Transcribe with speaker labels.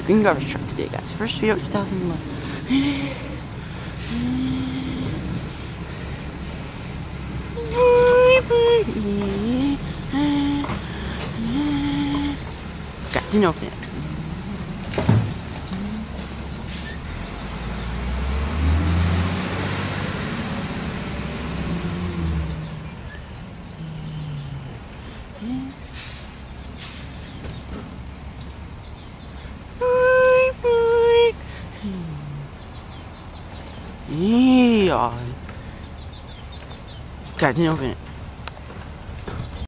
Speaker 1: Green garbage truck today, guys. First video of 2011. God, didn't open it. Yeah. God, didn't open it.